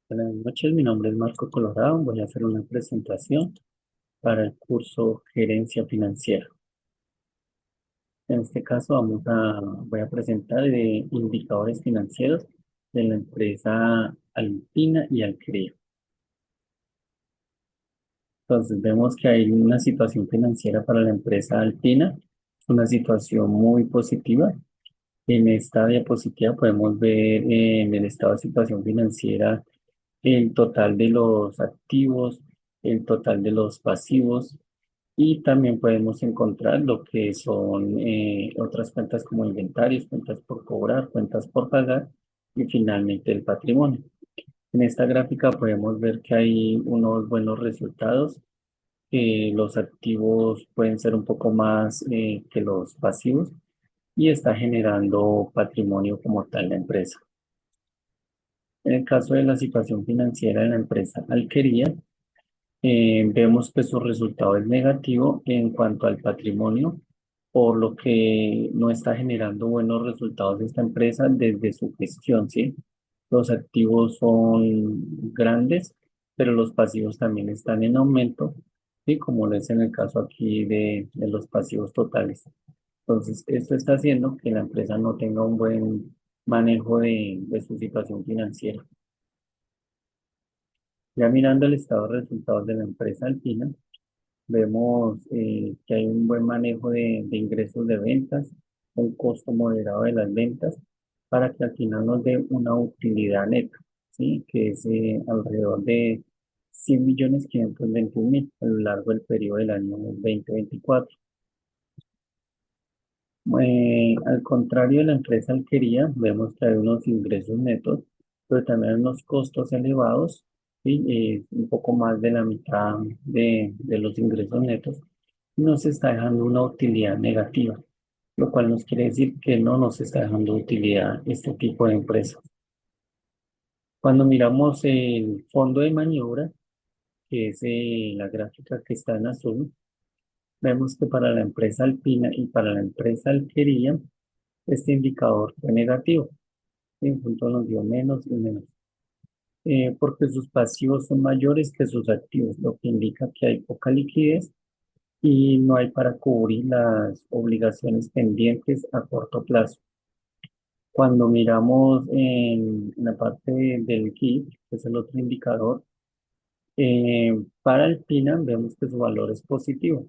Buenas noches, mi nombre es Marco Colorado. Voy a hacer una presentación para el curso Gerencia Financiera. En este caso voy a presentar indicadores financieros de la empresa Alpina y Alquería. Entonces vemos que hay una situación financiera para la empresa Alpina, una situación muy positiva. En esta diapositiva podemos ver en el estado de situación financiera el total de los activos, el total de los pasivos. Y también podemos encontrar lo que son otras cuentas como inventarios, cuentas por cobrar, cuentas por pagar y finalmente el patrimonio. En esta gráfica podemos ver que hay unos buenos resultados. Los activos pueden ser un poco más que los pasivos y está generando patrimonio como tal la empresa. En el caso de la situación financiera de la empresa Alquería, vemos que su resultado es negativo en cuanto al patrimonio, por lo que no está generando buenos resultados esta empresa desde su gestión, ¿sí? Los activos son grandes, pero los pasivos también están en aumento, ¿sí? Como lo es en el caso aquí de los pasivos totales. Entonces, esto está haciendo que la empresa no tenga un buen manejo de su situación financiera. Ya mirando el estado de resultados de la empresa Alpina, vemos que hay un buen manejo de ingresos de ventas, un costo moderado de las ventas, para que al final nos dé una utilidad neta, ¿sí? Que es alrededor de 100.521.000 a lo largo del periodo del año 2024. Al contrario de la empresa Alquería, vemos que hay unos ingresos netos, pero también unos costos elevados, ¿sí? Un poco más de la mitad de los ingresos netos, y nos está dejando una utilidad negativa, lo cual nos quiere decir que no nos está dejando utilidad este tipo de empresas. Cuando miramos el fondo de maniobra, que es la gráfica que está en azul, vemos que para la empresa Alpina y para la empresa Alquería, este indicador fue negativo. En punto nos dio menos y menos, porque sus pasivos son mayores que sus activos, lo que indica que hay poca liquidez y no hay para cubrir las obligaciones pendientes a corto plazo. Cuando miramos en la parte del GIF, que es el otro indicador, para Alpina vemos que su valor es positivo,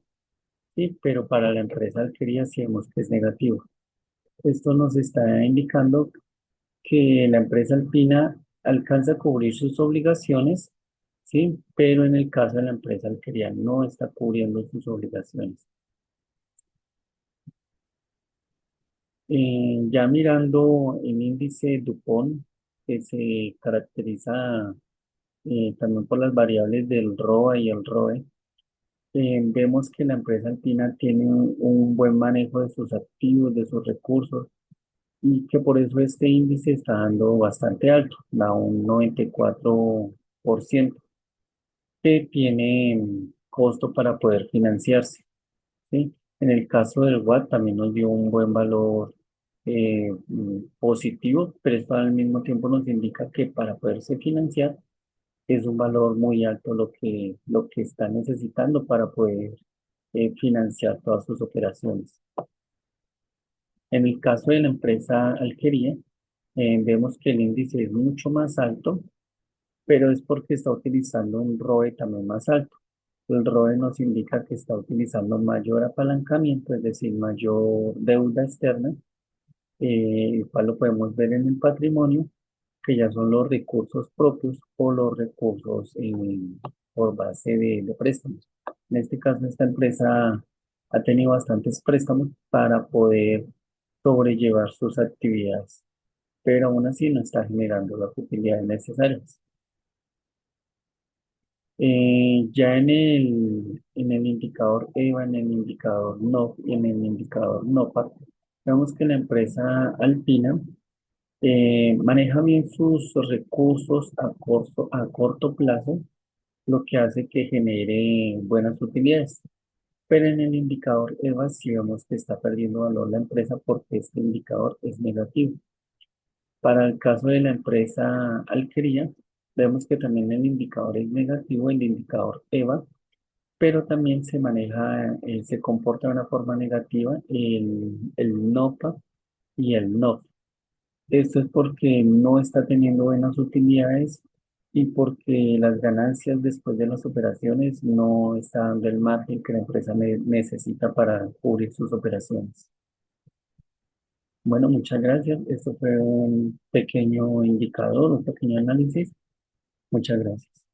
¿sí? Pero para la empresa Alquería sí vemos que es negativo. Esto nos está indicando que la empresa Alpina alcanza a cubrir sus obligaciones, ¿sí? Pero en el caso de la empresa Alquería no está cubriendo sus obligaciones. Ya mirando el índice DuPont, que se caracteriza también por las variables del ROA y el ROE, vemos que la empresa Alpina tiene un buen manejo de sus activos, de sus recursos, y que por eso este índice está dando bastante alto, da un 94%, que tiene costo para poder financiarse, ¿sí? En el caso del WAT también nos dio un buen valor positivo, pero esto al mismo tiempo nos indica que para poderse financiar es un valor muy alto lo que está necesitando para poder financiar todas sus operaciones. En el caso de la empresa Alquería, vemos que el índice es mucho más alto, pero es porque está utilizando un ROE también más alto. El ROE nos indica que está utilizando mayor apalancamiento, es decir, mayor deuda externa, el cual lo podemos ver en el patrimonio, que ya son los recursos propios o los recursos por base de préstamos. En este caso, esta empresa ha tenido bastantes préstamos para poder sobrellevar sus actividades, pero aún así no está generando las utilidades necesarias. Ya en el indicador EVA, en el indicador NOP y en el indicador NOPAC, vemos que la empresa Alpina maneja bien sus recursos a corto plazo, lo que hace que genere buenas utilidades. Pero en el indicador EVA sí vemos que está perdiendo valor la empresa porque este indicador es negativo. Para el caso de la empresa Alquería, Vemos que también el indicador es negativo, el indicador EVA, pero también se maneja, se comporta de una forma negativa el NOPA y el NOF. Esto es porque no está teniendo buenas utilidades y porque las ganancias después de las operaciones no está dando el margen que la empresa necesita para cubrir sus operaciones. Bueno, muchas gracias. Esto fue un pequeño indicador, un pequeño análisis. Muchas gracias.